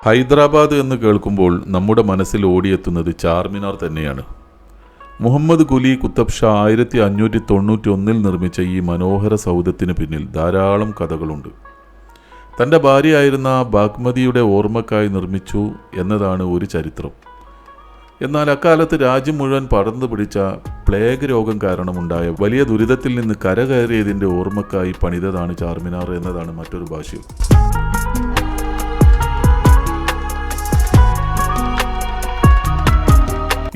ഹൈദരാബാദ് എന്ന് കേൾക്കുമ്പോൾ നമ്മുടെ മനസ്സിൽ ഓടിയെത്തുന്നത് ചാർമിനാർ തന്നെയാണ്. മുഹമ്മദ് കുലി കുത്തബ് ഷാ 1591 നിർമ്മിച്ച ഈ മനോഹര സൗധത്തിന് പിന്നിൽ ധാരാളം കഥകളുണ്ട്. തൻ്റെ ഭാര്യയായിരുന്ന ബാഗ്മതിയുടെ ഓർമ്മക്കായി നിർമ്മിച്ചു എന്നതാണ് ഒരു ചരിത്രം. എന്നാൽ അക്കാലത്ത് രാജ്യം മുഴുവൻ പടർന്നു പിടിച്ച പ്ലേഗ് രോഗം കാരണമുണ്ടായ വലിയ ദുരിതത്തിൽ നിന്ന് കരകയറിയതിൻ്റെ ഓർമ്മക്കായി പണിതതാണ് ചാർമിനാർ എന്നതാണ് മറ്റൊരു ഭാഷ്യം.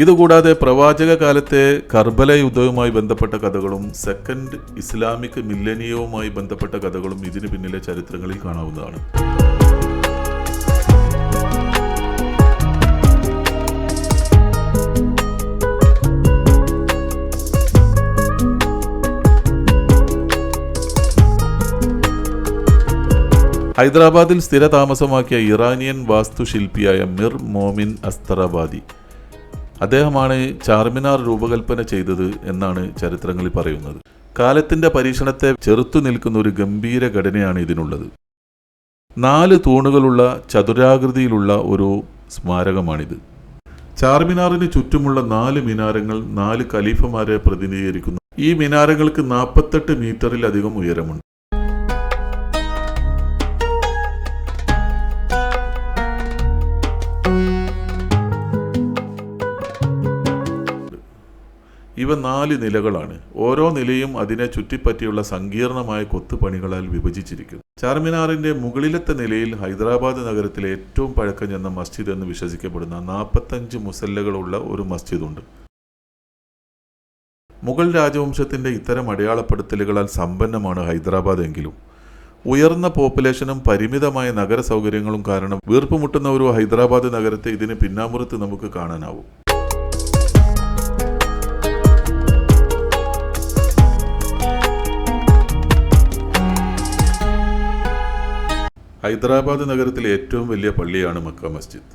ഇതുകൂടാതെ പ്രവാചക കാലത്തെ കർബല യുദ്ധവുമായി ബന്ധപ്പെട്ട കഥകളും സെക്കൻഡ് ഇസ്ലാമിക് മില്ലനിയവുമായി ബന്ധപ്പെട്ട കഥകളും ഇതിന് പിന്നിലെ ചരിത്രങ്ങളിൽ കാണാവുന്നതാണ്. ഹൈദരാബാദിൽ സ്ഥിരതാമസമാക്കിയ ഇറാനിയൻ വാസ്തുശില്പിയായ മിർ മോമിൻ അസ്തറാബാദി അദ്ദേഹമാണ് ചാർമിനാർ രൂപകൽപ്പന ചെയ്തത് എന്നാണ് ചരിത്രങ്ങളിൽ പറയുന്നത്. കാലത്തിൻ്റെ പരീക്ഷണത്തെ ചെറുത്തു നിൽക്കുന്ന ഒരു ഗംഭീര ഘടനയാണ് ഇതിനുള്ളത്. 4 തൂണുകളുള്ള ചതുരാകൃതിയിലുള്ള ഒരു സ്മാരകമാണിത്. ചാർമിനാറിന് ചുറ്റുമുള്ള 4 മിനാരങ്ങൾ 4 ഖലീഫമാരെ പ്രതിനിധീകരിക്കുന്നു. ഈ മിനാരങ്ങൾക്ക് 48 മീറ്ററിലധികം ഉയരമുണ്ട്. ഇവ 4 നിലകളാണ്. ഓരോ നിലയും അതിനെ ചുറ്റിപ്പറ്റിയുള്ള സങ്കീർണമായ കൊത്തുപണികളാൽ വിഭജിച്ചിരിക്കുന്നു. ചാർമിനാറിന്റെ മുകളിലത്തെ നിലയിൽ ഹൈദരാബാദ് നഗരത്തിലെ ഏറ്റവും പഴക്കം ചെന്ന മസ്ജിദ് എന്ന് വിശ്വസിക്കപ്പെടുന്ന 45 മുസല്ലകളുള്ള ഒരു മസ്ജിദുണ്ട്. മുഗൾ രാജവംശത്തിന്റെ ഇത്തരം അടയാളപ്പെടുത്തലുകളാൽ സമ്പന്നമാണ് ഹൈദരാബാദ് എങ്കിലും ഉയർന്ന പോപ്പുലേഷനും പരിമിതമായ നഗര സൗകര്യങ്ങളും കാരണം വീർപ്പുമുട്ടുന്ന ഒരു ഹൈദരാബാദ് നഗരത്തെ ഇതിന് പിന്നാമ്പുറത്ത് നമുക്ക് കാണാനാവും. ഹൈദരാബാദ് നഗരത്തിലെ ഏറ്റവും വലിയ പള്ളിയാണ് മക്ക മസ്ജിദ്.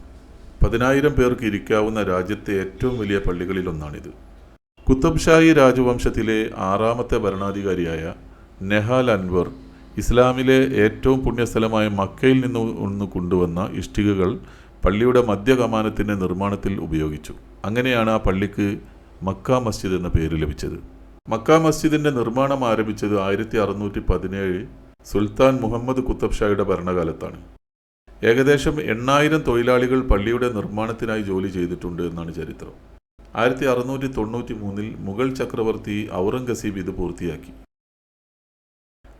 10,000 പേർക്ക് ഇരിക്കാവുന്ന രാജ്യത്തെ ഏറ്റവും വലിയ പള്ളികളിലൊന്നാണിത്. കുത്തബ് ഷാഹി രാജവംശത്തിലെ 6ാമത്തെ ഭരണാധികാരിയായ നെഹാൽ അൻവർ ഇസ്ലാമിലെ ഏറ്റവും പുണ്യസ്ഥലമായ മക്കയിൽ നിന്ന് കൊണ്ടുവന്ന ഇഷ്ടികകൾ പള്ളിയുടെ മധ്യകമാനത്തിൻ്റെ നിർമ്മാണത്തിൽ ഉപയോഗിച്ചു. അങ്ങനെയാണ് ആ പള്ളിക്ക് മക്ക മസ്ജിദ് എന്ന പേര് ലഭിച്ചത്. മക്ക മസ്ജിദിൻ്റെ നിർമ്മാണം ആരംഭിച്ചത് 1617 സുൽത്താൻ മുഹമ്മദ് കുത്തബ് ഷായുടെ ഭരണകാലത്താണ്. ഏകദേശം 8,000 തൊഴിലാളികൾ പള്ളിയുടെ നിർമ്മാണത്തിനായി ജോലി ചെയ്തിട്ടുണ്ട് എന്നാണ് ചരിത്രം. 1693 മുഗൾ ചക്രവർത്തി ഔറംഗസീബ് ഇത് പൂർത്തിയാക്കി.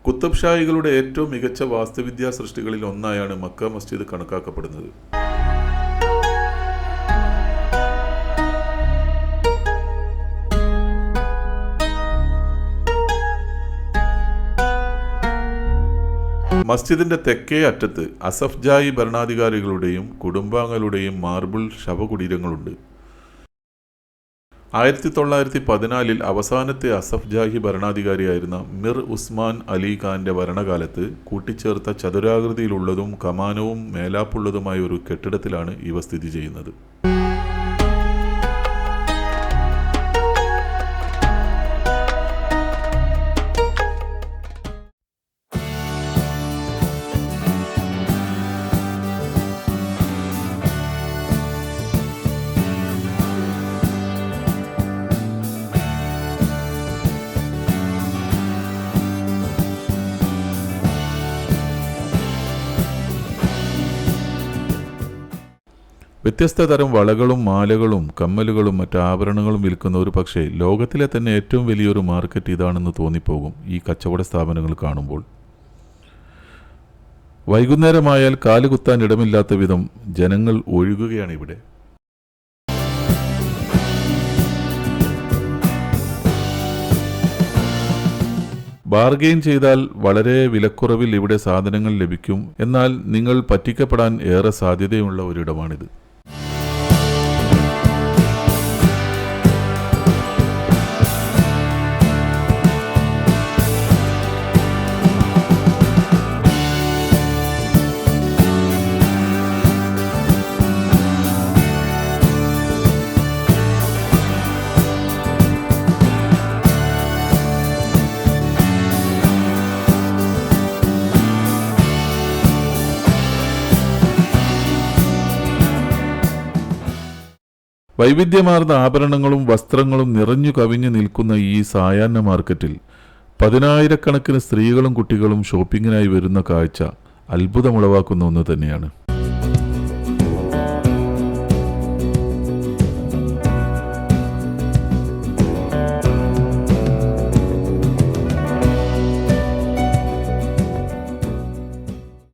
കുത്തബ് ഷാഹികളുടെ ഏറ്റവും മികച്ച വാസ്തുവിദ്യാ സൃഷ്ടികളിൽ ഒന്നായാണ് മക്ക മസ്ജിദ് കണക്കാക്കപ്പെടുന്നത്. മസ്ജിദിന്റെ തെക്കേ അറ്റത്ത് അസഫ് ജാഹി ഭരണാധികാരികളുടെയും കുടുംബാംഗങ്ങളുടെയും മാർബിൾ ശവകുടീരങ്ങളുണ്ട്. 1914 അവസാനത്തെ അസഫ് ജാഹി ഭരണാധികാരിയായിരുന്ന മിർ ഉസ്മാൻ അലി ഖാന്റെ ഭരണകാലത്ത് കൂട്ടിച്ചേർത്ത ചതുരാകൃതിയിലുള്ളതും കമാനവും മേലാപ്പുള്ളതുമായ ഒരു കെട്ടിടത്തിലാണ് ഇവ സ്ഥിതി ചെയ്യുന്നത്. വ്യത്യസ്ത തരം വളകളും മാലകളും കമ്മലുകളും മറ്റ് ആഭരണങ്ങളും വിൽക്കുന്ന ഒരു പക്ഷേ ലോകത്തിലെ തന്നെ ഏറ്റവും വലിയൊരു മാർക്കറ്റ് ഇതാണെന്ന് തോന്നിപ്പോകും ഈ കച്ചവട സ്ഥാപനങ്ങൾ കാണുമ്പോൾ. വൈകുന്നേരമായാൽ കാലുകുത്താൻ ഇടമില്ലാത്ത വിധം ജനങ്ങൾ ഒഴുകുകയാണ് ഇവിടെ. ബാർഗെയിൻ ചെയ്താൽ വളരെ വിലക്കുറവിൽ ഇവിടെ സാധനങ്ങൾ ലഭിക്കും. എന്നാൽ നിങ്ങൾ പറ്റിക്കപ്പെടാൻ ഏറെ സാധ്യതയുള്ള ഒരിടമാണിത്. വൈവിധ്യമാർന്ന ആഭരണങ്ങളും വസ്ത്രങ്ങളും നിറഞ്ഞു കവിഞ്ഞു നിൽക്കുന്ന ഈ സായാഹ്ന മാർക്കറ്റിൽ 10,000-കണക്കിന് സ്ത്രീകളും കുട്ടികളും ഷോപ്പിങ്ങിനായി വരുന്ന കാഴ്ച അത്ഭുതമുളവാക്കുന്ന ഒന്ന് തന്നെയാണ്.